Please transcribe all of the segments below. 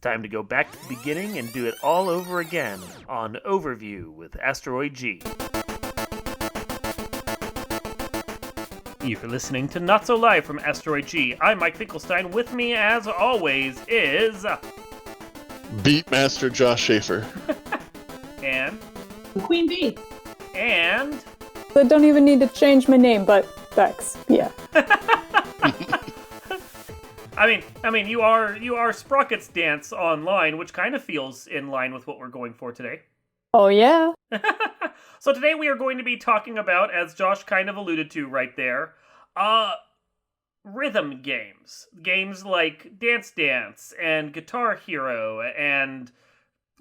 time to go back to the beginning and do it all over again on Overview with Asteroid G. You're listening to Not So Live from Asteroid G. I'm Mike Finkelstein. With me, as always, is... Beatmaster Josh Schaefer. And... Queen Bee. And... I don't even need to change my name, but Bex, yeah. I mean, you are Sprocket's Dance online, which kind of feels in line with what we're going for today. Oh, yeah? So today we are going to be talking about, as Josh kind of alluded to right there, rhythm games. Games like Dance Dance and Guitar Hero and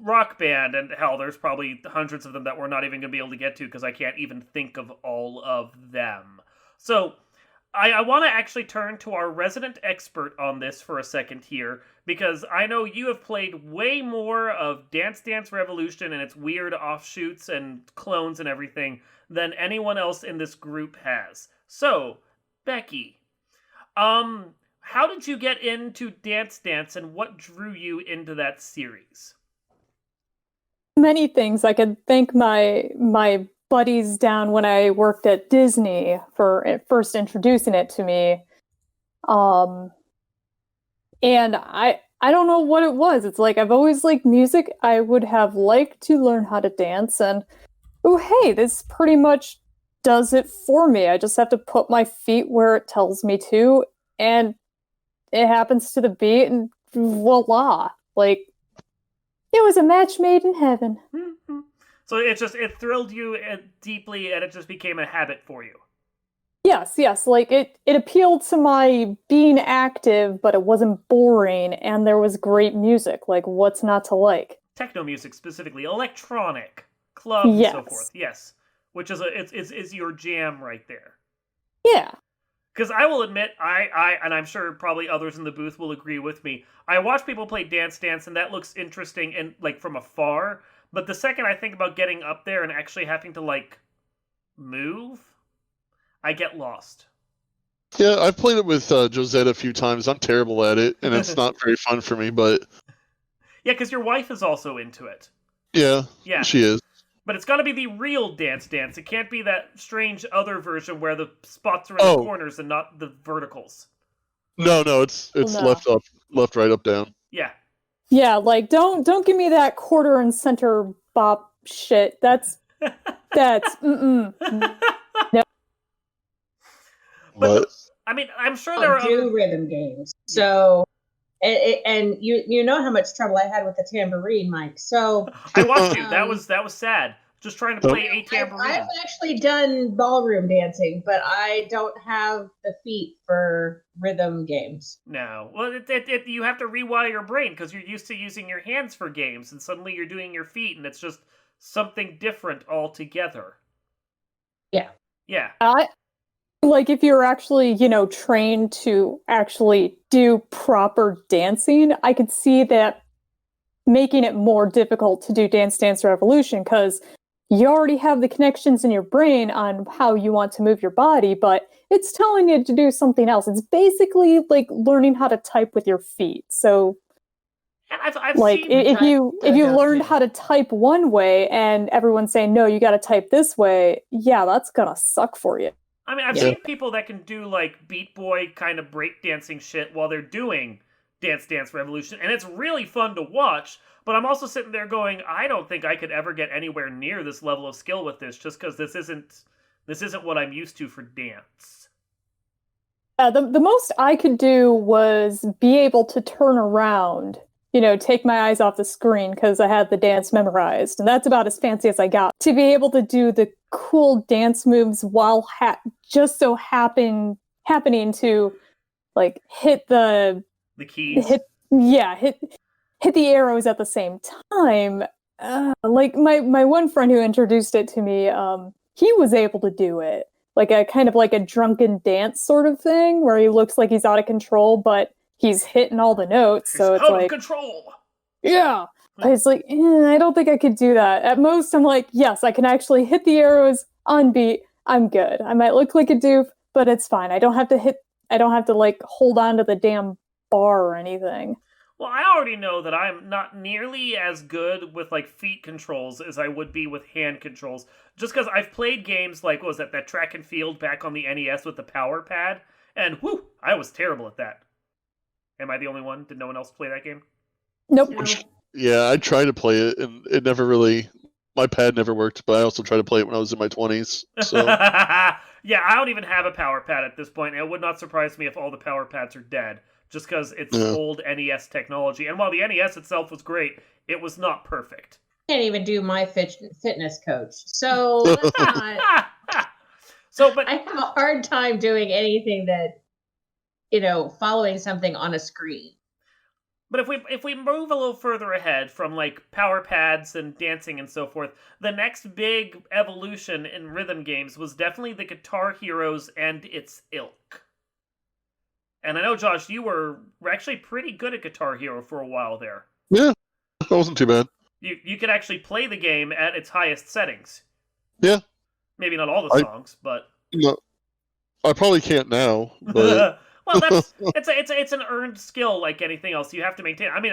Rock Band, and hell, there's probably hundreds of them that we're not even going to be able to get to because I can't even think of all of them. So... I want to actually turn to our resident expert on this for a second here, because I know you have played way more of Dance Dance Revolution and its weird offshoots and clones and everything than anyone else in this group has. So, Becky, how did you get into Dance Dance and what drew you into that series? Many things. I could thank my buddies down when I worked at Disney for first introducing it to me. And I don't know what it was. It's like, I've always liked music. I would have liked to learn how to dance, and oh, hey, this pretty much does it for me. I just have to put my feet where it tells me to, and it happens to the beat, and voila. Like, it was a match made in heaven. Mm-hmm. So it thrilled you deeply, and it just became a habit for you. Yes. Like, it appealed to my being active, but it wasn't boring, and there was great music. Like, what's not to like? Techno music specifically, electronic, club, and so forth. Yes, which is your jam right there. Yeah. Because I will admit, I and I'm sure probably others in the booth will agree with me. I watch people play Dance Dance, and that looks interesting and like from afar. But the second I think about getting up there and actually having to, like, move, I get lost. Yeah, I've played it with Josette a few times. I'm terrible at it, and it's not very fun for me, but... Yeah, because your wife is also into it. Yeah, she is. But it's got to be the real Dance Dance. It can't be that strange other version where the spots are in the corners and not the verticals. No, it's left, right, up, down. Yeah. Yeah, like, don't give me that quarter and center bop shit. That's no. But I mean, I'm sure there are other rhythm games. So, and you know how much trouble I had with the tambourine, Mike. So I watched you. That was sad. Just trying to play a tambourine. I've actually done ballroom dancing, but I don't have the feet for rhythm games. No. Well, you have to rewire your brain because you're used to using your hands for games, and suddenly you're doing your feet, and it's just something different altogether. Yeah. Yeah. Like, if you're actually, trained to actually do proper dancing, I could see that making it more difficult to do Dance Dance Revolution, because you already have the connections in your brain on how you want to move your body, but it's telling you to do something else. It's basically like learning how to type with your feet. So, and I've like, seen if you learned how to type one way and everyone's saying, no, you got to type this way, yeah, that's gonna suck for you. I mean, I've seen people that can do, like, Beat Boy kind of breakdancing shit while they're doing Dance Dance Revolution, and it's really fun to watch, but I'm also sitting there going, I don't think I could ever get anywhere near this level of skill with this, just because this isn't what I'm used to for dance. The most I could do was be able to turn around, take my eyes off the screen because I had the dance memorized, and that's about as fancy as I got. To be able to do the cool dance moves while just so happening to, like, hit the keys. Hit the arrows at the same time. Like, my one friend who introduced it to me, he was able to do it. Like a kind of like a drunken dance sort of thing where he looks like he's out of control, but he's hitting all the notes. So it's out like, of control. Yeah. It's like, I don't think I could do that. At most, I'm like, yes, I can actually hit the arrows on beat. I'm good. I might look like a doof, but it's fine. I don't have to like hold on to the damn bar or anything. Well, I already know that I'm not nearly as good with like feet controls as I would be with hand controls. Just because I've played games like what was that track and field back on the NES with the power pad, and whoo, I was terrible at that. Am I the only one? Did no one else play that game? Nope. No. Yeah, I tried to play it, and it never really. My pad never worked, but I also tried to play it when I was in my 20s. So Yeah, I don't even have a power pad at this point, and it would not surprise me if all the power pads are dead, just because it's Yeah. old NES technology. And while the NES itself was great, it was not perfect. Can't even do my fitness coach. So let's not. So, but I have a hard time doing anything that, following something on a screen. But if we move a little further ahead from like power pads and dancing and so forth, the next big evolution in rhythm games was definitely the Guitar Heroes and its ilk. And I know, Josh, you were actually pretty good at Guitar Hero for a while there. yeah, that wasn't too bad. You could actually play the game at its highest settings. Yeah. Maybe not all the songs, but No, I probably can't now, but well, it's an earned skill like anything else. You have to maintain. I mean,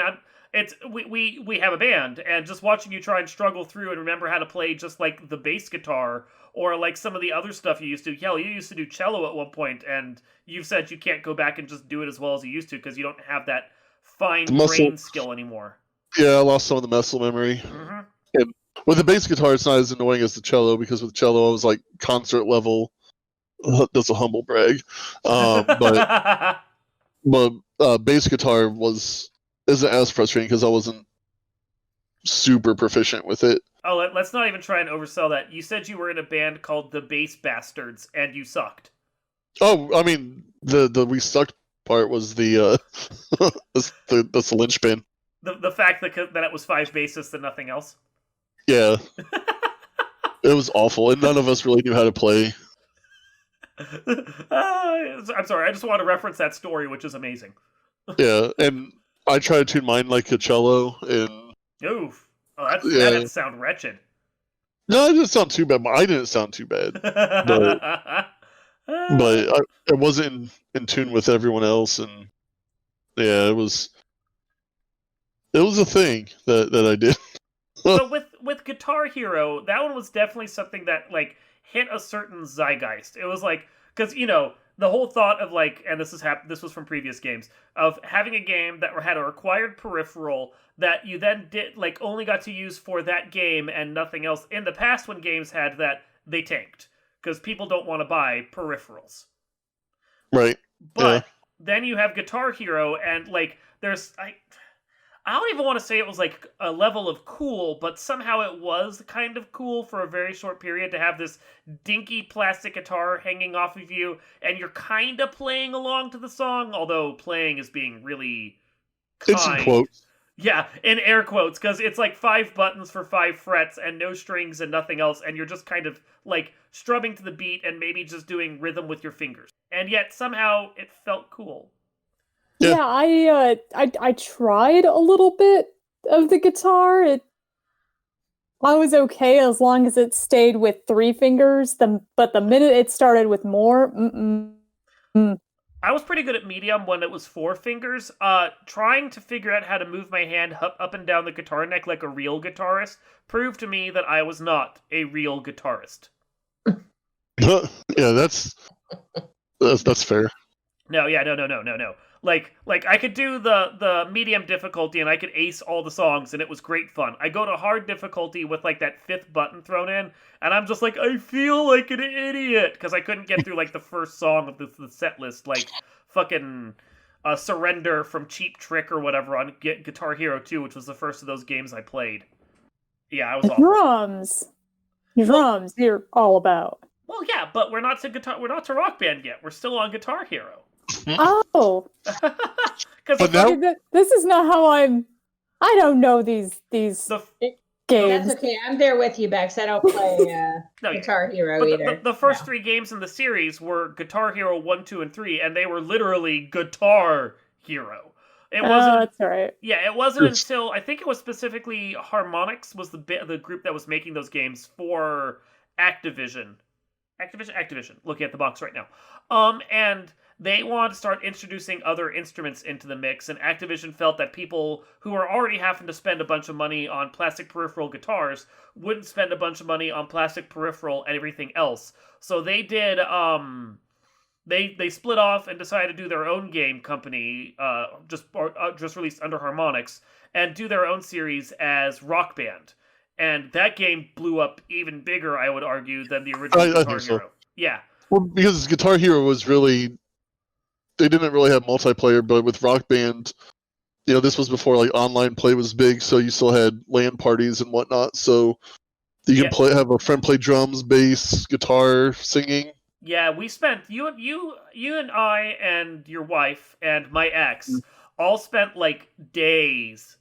we have a band, and just watching you try and struggle through and remember how to play just like the bass guitar or like some of the other stuff you used to. Hell, you used to do cello at one point, and you've said you can't go back and just do it as well as you used to because you don't have that fine brain skill anymore. Yeah, I lost some of the muscle memory. Mm-hmm. And with the bass guitar, it's not as annoying as the cello because with cello, I was like concert level. That's a humble brag, but bass guitar isn't as frustrating because I wasn't super proficient with it. Oh, let's not even try and oversell that. You said you were in a band called the Bass Bastards, and you sucked. Oh, I mean the we sucked part was the that's the linchpin. The fact that it was 5 bassists and nothing else. Yeah, it was awful, and none of us really knew how to play. I'm sorry, I just want to reference that story, which is amazing. Yeah, and I tried to tune mine like a cello, and Oof. Oh, that didn't sound wretched. no, it didn't sound too bad. I didn't sound too bad, but it wasn't in tune with everyone else, and yeah, it was a thing that I did. So with Guitar Hero, that one was definitely something that like hit a certain zeitgeist. It was like because the whole thought of like, and this was from previous games of having a game that had a required peripheral that you then did like only got to use for that game and nothing else. In the past, when games had that, they tanked because people don't want to buy peripherals. Right. But then you have Guitar Hero, and like I don't even want to say it was like a level of cool, but somehow it was kind of cool for a very short period to have this dinky plastic guitar hanging off of you, and you're kind of playing along to the song, although playing is being really kind. It's in quotes. Yeah, in air quotes, because it's like 5 buttons for 5 frets and no strings and nothing else, and you're just kind of like strumming to the beat and maybe just doing rhythm with your fingers. And yet somehow it felt cool. Yeah. I tried a little bit of the guitar. I was okay as long as it stayed with 3 fingers. But the minute it started with more, I was pretty good at medium when it was 4 fingers. Trying to figure out how to move my hand up and down the guitar neck like a real guitarist proved to me that I was not a real guitarist. Yeah, that's fair. No. Like I could do the medium difficulty and I could ace all the songs and it was great fun. I go to hard difficulty with like that 5th button thrown in and I'm just like, I feel like an idiot because I couldn't get through like the first song of the set list, like fucking Surrender from Cheap Trick or whatever on Guitar Hero 2, which was the first of those games I played. Yeah, I was awful. Drums you're all about. Well, yeah, but we're not to Rock Band yet. We're still on Guitar Hero. Oh, Because this is not how I don't know these games. That's okay. I'm there with you, Bex. I don't play Guitar Hero either. The first 3 games in the series were Guitar Hero 1, 2, and 3, and they were literally Guitar Hero. It wasn't. That's right. Yeah, it wasn't until I think it was specifically Harmonix was the group that was making those games for Activision. Activision. Looking at the box right now. And they wanted to start introducing other instruments into the mix, and Activision felt that people who are already having to spend a bunch of money on plastic peripheral guitars wouldn't spend a bunch of money on plastic peripheral and everything else. So they did, they split off and decided to do their own game company, just released under Harmonix, and do their own series as Rock Band. And that game blew up even bigger, I would argue, than the original Guitar Hero. So. Yeah. Well, because Guitar Hero was really... They didn't really have multiplayer, but with Rock Band, this was before like online play was big, so you still had LAN parties and whatnot. So you can have a friend play drums, bass, guitar, singing. Yeah, we spent you and I and your wife and my ex all spent like days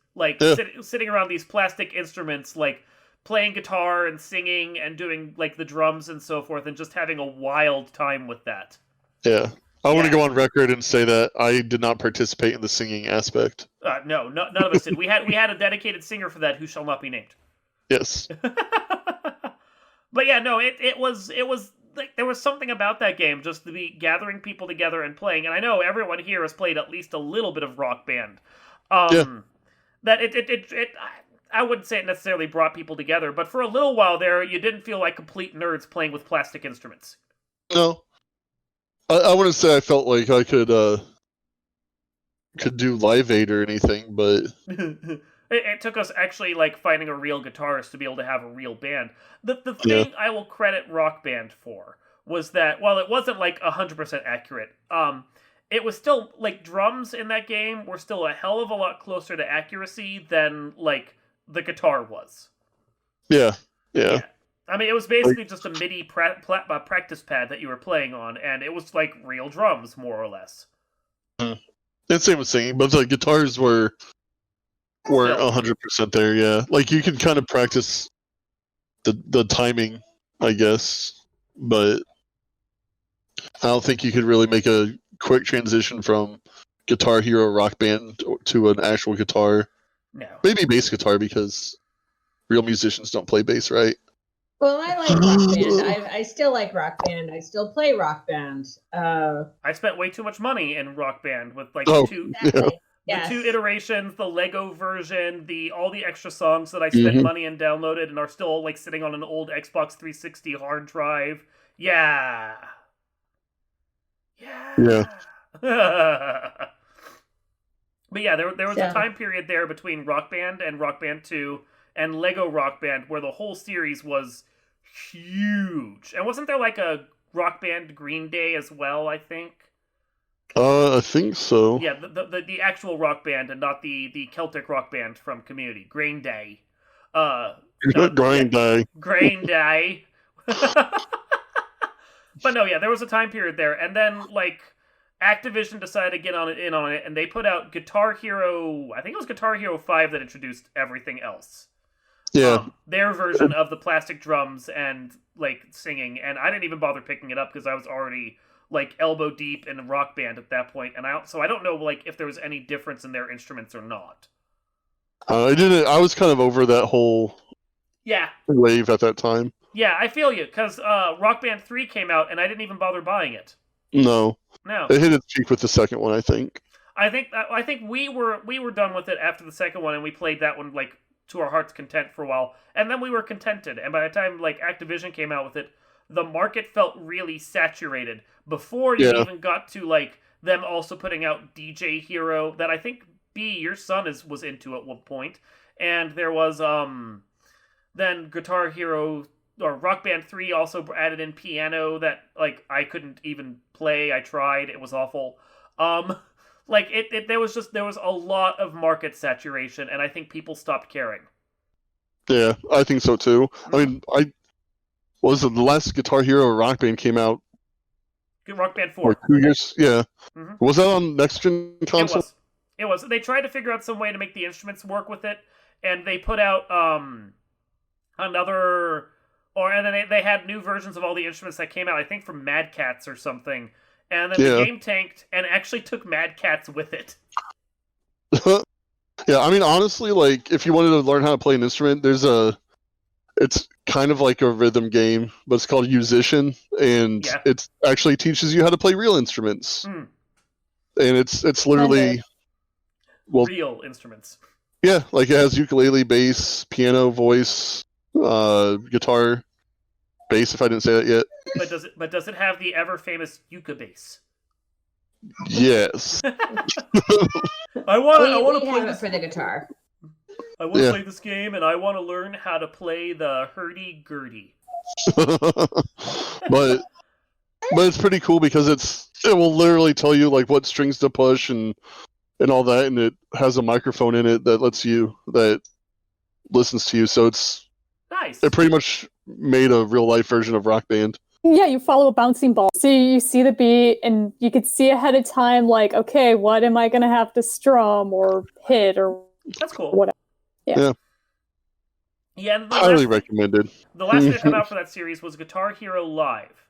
sitting around these plastic instruments, like playing guitar and singing and doing like the drums and so forth, and just having a wild time with that. Yeah. I want to go on record and say that I did not participate in the singing aspect. No, none of us did. We had a dedicated singer for that who shall not be named. Yes. But yeah, no, it was like there was something about that game just to be gathering people together and playing. And I know everyone here has played at least a little bit of Rock Band. That I wouldn't say it necessarily brought people together, but for a little while there, you didn't feel like complete nerds playing with plastic instruments. No. I wouldn't say I felt like I could do Live Aid or anything, but it took us actually like finding a real guitarist to be able to have a real band. The thing I will credit Rock Band for was that while it wasn't like 100% accurate, it was still like drums in that game were still a hell of a lot closer to accuracy than like the guitar was. Yeah. I mean, it was basically just a MIDI practice pad that you were playing on, and it was like real drums, more or less. And same with singing, but the guitars weren't 100% there. Yeah, like you can kind of practice the timing, I guess, but I don't think you could really make a quick transition from Guitar Hero Rock Band to an actual guitar. No, maybe bass guitar because real musicians don't play bass, right? Well, I like Rock Band. I still like Rock Band. I still play Rock Band. I spent way too much money in Rock Band with like Exactly. the two iterations, the Lego version, all the extra songs that I spent money and downloaded and are still like sitting on an old Xbox 360 hard drive. Yeah. But yeah, there was a time period there between Rock Band and Rock Band 2 and Lego Rock Band where the whole series was huge. And wasn't there like a Rock Band Green Day as well, I think? I think so. Yeah, the actual Rock Band and not the Celtic Rock Band from Community. Grain Day. Grain Day. Grain Day. But no, yeah, there was a time period there. And then, like, Activision decided to get in on it, and they put out Guitar Hero... I think it was Guitar Hero 5 that introduced everything else. Yeah. Their version of the plastic drums and, like, singing. And I didn't even bother picking it up because I was already, like, elbow deep in Rock Band at that point. And so I don't know, like, if there was any difference in their instruments or not. I was kind of over that whole wave at that time. Yeah, I feel you, because Rock Band 3 came out, and I didn't even bother buying it. No. It hit its peak with the second one, I think. I think we were done with it after the second one, and we played that one, like, to our heart's content for a while, and then we were contented. And by the time, like, Activision came out with it, the market felt really saturated before you even got to, like, them also putting out DJ Hero, that I think, your son was into at one point. And there was, then Guitar Hero... or Rock Band 3 also added in piano that, like, I couldn't even play. I tried. It was awful. Like, there was a lot of market saturation, and I think people stopped caring. Yeah, I think so, too. I mean, the last Guitar Hero Rock Band came out? Rock Band 4. 2 years? Yeah. Mm-hmm. Was that on next-gen console? It was. They tried to figure out some way to make the instruments work with it, and they put out, another... and then they had new versions of all the instruments that came out, I think from Mad Catz or something. And then the game tanked and actually took Mad Catz with it. Yeah, I mean, honestly, like, if you wanted to learn how to play an instrument, it's kind of like a rhythm game, but it's called Musician, and Yeah. it actually teaches you how to play real instruments. Hmm. And it's literally well, Real instruments. yeah, like it has ukulele, bass, piano, voice, guitar, bass. If I didn't say that yet, But does it have the ever famous Yuka bass? yes. I want to we play have it this. for the guitar. I want to Yeah. play this game, and I want to learn how to play the hurdy-gurdy. but it's pretty cool because it will literally tell you like what strings to push and all that, and it has a microphone in it that listens to you. So Nice. it pretty much made a real life version of Rock Band. Yeah, you follow a bouncing ball. So you see the beat, and you could see ahead of time, like, okay, what am I going to have to strum or hit or That's cool. whatever. Yeah. Yeah, and Highly recommended. the last thing to come out for that series was Guitar Hero Live.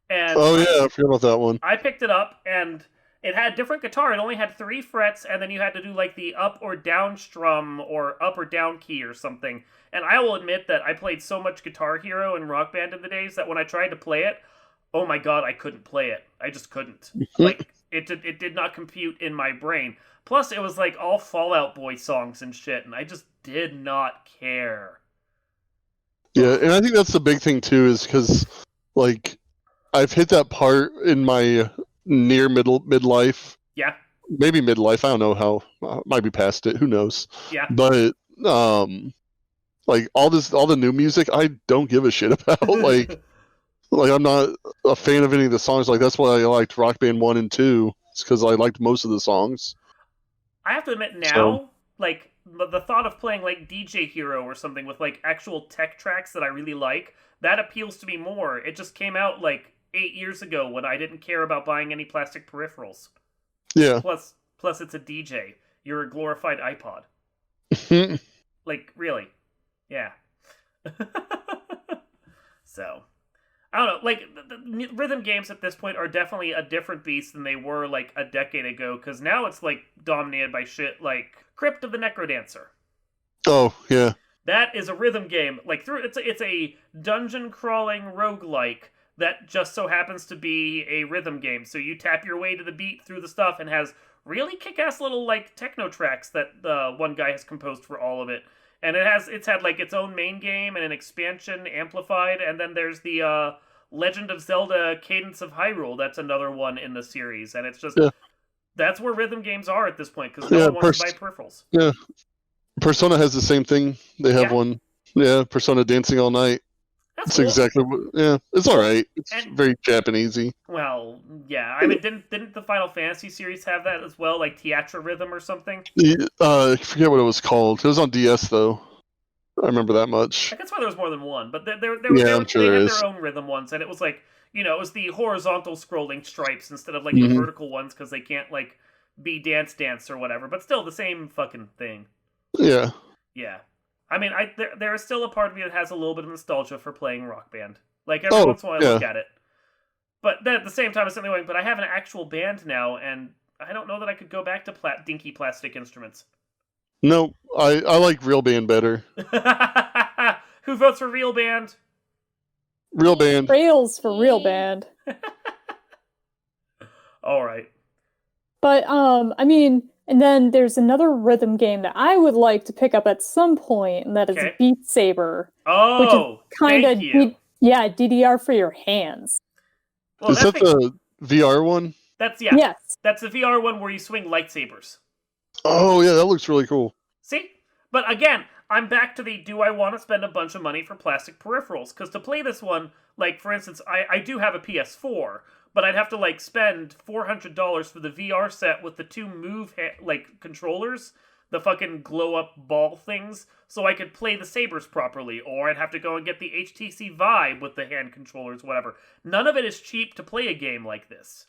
And Oh yeah, I forgot about that one. I picked it up, and it had different guitar. It only had 3 frets, and then you had to do like the up or down strum or up or down key or something. And I will admit that I played so much Guitar Hero and Rock Band in the days that when I tried to play it, oh my god, I couldn't play it. I just couldn't. Like, it did not compute in my brain. Plus, it was like all Fall Out Boy songs and shit, and I just did not care. Yeah, and I think that's the big thing too, is because like I've hit that part in my near midlife. Yeah. Maybe midlife. I don't know how. Might be past it. Who knows? Yeah. But like all the new music, I don't give a shit about. like I'm not a fan of any of the songs. Like that's why I liked Rock Band 1 and 2. It's because I liked most of the songs. I have to admit now, like, the thought of playing, like, DJ Hero or something with, like, actual tech tracks that I really like, that appeals to me more. It just came out, like, 8 years ago when I didn't care about buying any plastic peripherals. Yeah. Plus it's a DJ. You're a glorified iPod. Like, really. Yeah. So, I don't know. Like, the rhythm games at this point are definitely a different beast than they were, like, a decade ago, because now it's, like, dominated by shit like Crypt of the Necrodancer. Oh, yeah. That is a rhythm game. Like, it's a dungeon-crawling roguelike that just so happens to be a rhythm game. So you tap your way to the beat through the stuff and has really kick-ass little, like, techno tracks that one guy has composed for all of it. And it's had like its own main game and an expansion amplified, and then there's the Legend of Zelda Cadence of Hyrule. That's another one in the series, and it's just that's where rhythm games are at this point because no one wants to buy peripherals. Yeah, Persona has the same thing. They have one. Yeah, Persona Dancing All Night. That's cool. Exactly what. Yeah, it's all right. It's very Japanesey. Well, yeah. I mean, didn't the Final Fantasy series have that as well, like Teatra Rhythm or something? I forget what it was called. It was on DS though. I remember that much. I guess why there was more than one, but they I'm sure they had their own rhythm ones, and it was like, you know, it was the horizontal scrolling stripes instead of like the vertical ones because they can't like be dance or whatever, but still the same fucking thing. Yeah. Yeah. I mean, there is still a part of me that has a little bit of nostalgia for playing Rock Band. Like, every once in a while I look at it. But then at the same time, it's something like, but I have an actual band now, and I don't know that I could go back to dinky plastic instruments. No, I like Real Band better. Who votes for Real Band? Real Band. Rails for Real Band. All right. But, I mean... And then there's another rhythm game that I would like to pick up at some point, and that is Beat Saber. Oh, which is thank you. DDR for your hands. Well, is that the VR one? Yes. That's the VR one where you swing lightsabers. Oh, yeah, that looks really cool. See? But again, I'm back to the do I want to spend a bunch of money for plastic peripherals? Because to play this one, like, for instance, I do have a PS4, but I'd have to, like, spend $400 for the VR set with the 2 controllers, the fucking glow-up ball things, so I could play the sabers properly, or I'd have to go and get the HTC Vive with the hand controllers, whatever. None of it is cheap to play a game like this.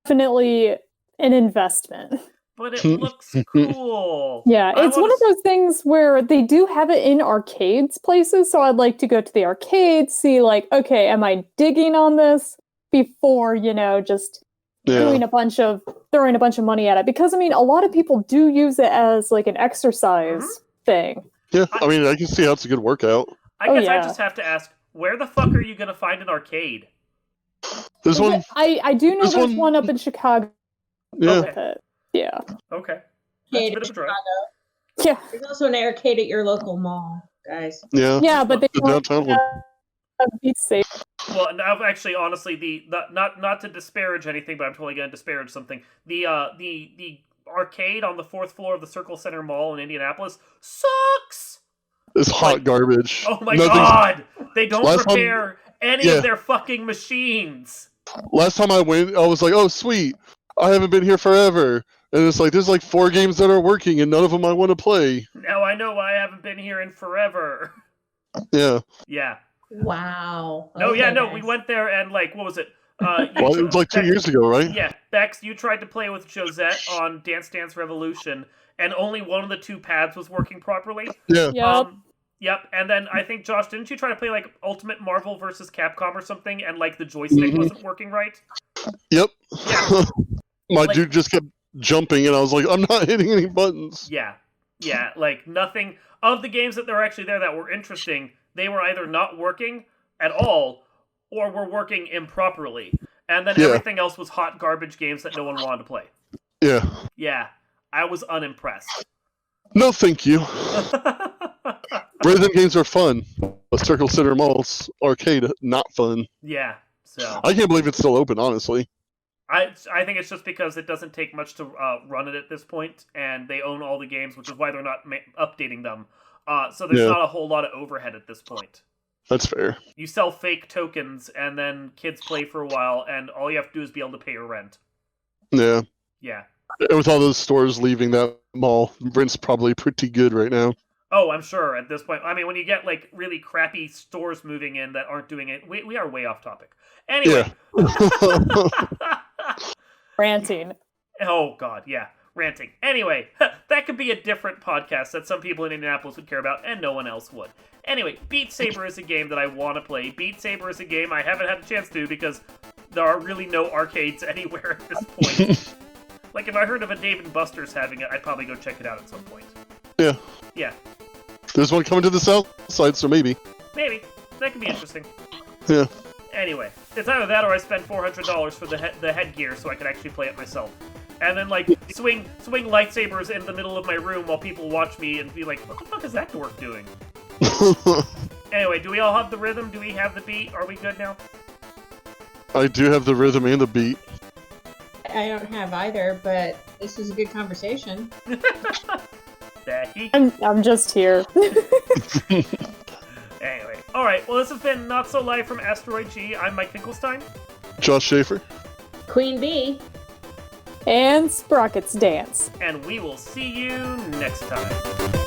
Definitely an investment. But it looks cool. Yeah, it's one of those things where they do have it in arcades places, so I'd like to go to the arcade, see, like, okay, am I digging on this? Before, you know, just throwing a bunch of money at it. Because, I mean, a lot of people do use it as, like, an exercise thing. Yeah, I mean, I can see how it's a good workout. I Oh, guess I yeah. just have to ask, where the fuck are you gonna find an arcade? There's one. I do know There's there's one- one up in Chicago Yeah. with it. Yeah. Okay. That's a Arcade bit of a drive. Chicago. Yeah. There's also an arcade at your local mall, guys. Yeah. Yeah, but they The don't downtown one. have Beat Saber. Well, and I've actually, honestly, not to disparage anything, but I'm totally gonna disparage something. The arcade on the 4th floor of the Circle Center Mall in Indianapolis sucks. It's hot garbage. Oh my Nothing's- god! They don't Last time- prepare any yeah. of their fucking machines. Last time I went, I was like, "Oh, sweet! I haven't been here forever." And it's like there's like 4 games that are working, and none of them I want to play. Now I know why I haven't been here in forever. Yeah. Yeah. Wow. No, yeah, Okay, no, guys. we went there and, like, what was it? Well, it was like 2 years ago, right? Yeah, Bex, you tried to play with Josette on Dance Dance Revolution, and only one of the 2 pads was working properly. Yeah. Yep. Yep, and then I think, Josh, didn't you try to play, like, Ultimate Marvel versus Capcom or something, and, like, the joystick Mhm. wasn't working right? Yep. Yeah. My Like- dude just kept jumping, and I was like, "I'm not hitting any buttons." Yeah. Yeah, like, nothing... Of the games that were actually there that were interesting, they were either not working at all, or were working improperly. And then Yeah. everything else was hot garbage games that no one wanted to play. Yeah. Yeah, I was unimpressed. No, thank you. Rhythm games are fun, but Circle Center Mall's arcade not fun. Yeah, so... I can't believe it's still open, honestly. I think it's just because it doesn't take much to run it at this point, and they own all the games, which is why they're not updating them. So there's Yeah. not a whole lot of overhead at this point. That's fair. You sell fake tokens, and then kids play for a while, and all you have to do is be able to pay your rent. Yeah. Yeah. And with all those stores leaving that mall, rent's probably pretty good right now. Oh, I'm sure at this point. I mean, when you get, like, really crappy stores moving in that aren't doing it... We are way off topic. Anyway. Yeah. Ranting. Oh, God, yeah. Ranting. Anyway, that could be a different podcast that some people in Indianapolis would care about, and no one else would. Anyway, Beat Saber is a game that I want to play. Beat Saber is a game I haven't had a chance to because there are really no arcades anywhere at this point. Like, if I heard of a Dave & Buster's having it, I'd probably go check it out at some point. Yeah. Yeah, There's one coming to the south side, so maybe. maybe. That could be interesting. Yeah. Anyway, it's either that or I spend $400 for the headgear so I can actually play it myself. And then, like, swing lightsabers in the middle of my room while people watch me and be like, what the fuck is that dork doing? Anyway, do we all have the rhythm? Do we have the beat? Are we good now? I do have the rhythm and the beat. I don't have either, but this is a good conversation. Becky. I'm just here. Anyway, alright, well, this has been Not So Live from Asteroid G. I'm Mike Finkelstein. Josh Schaefer. Queen Bee. And Sprockets Dance. And we will see you next time.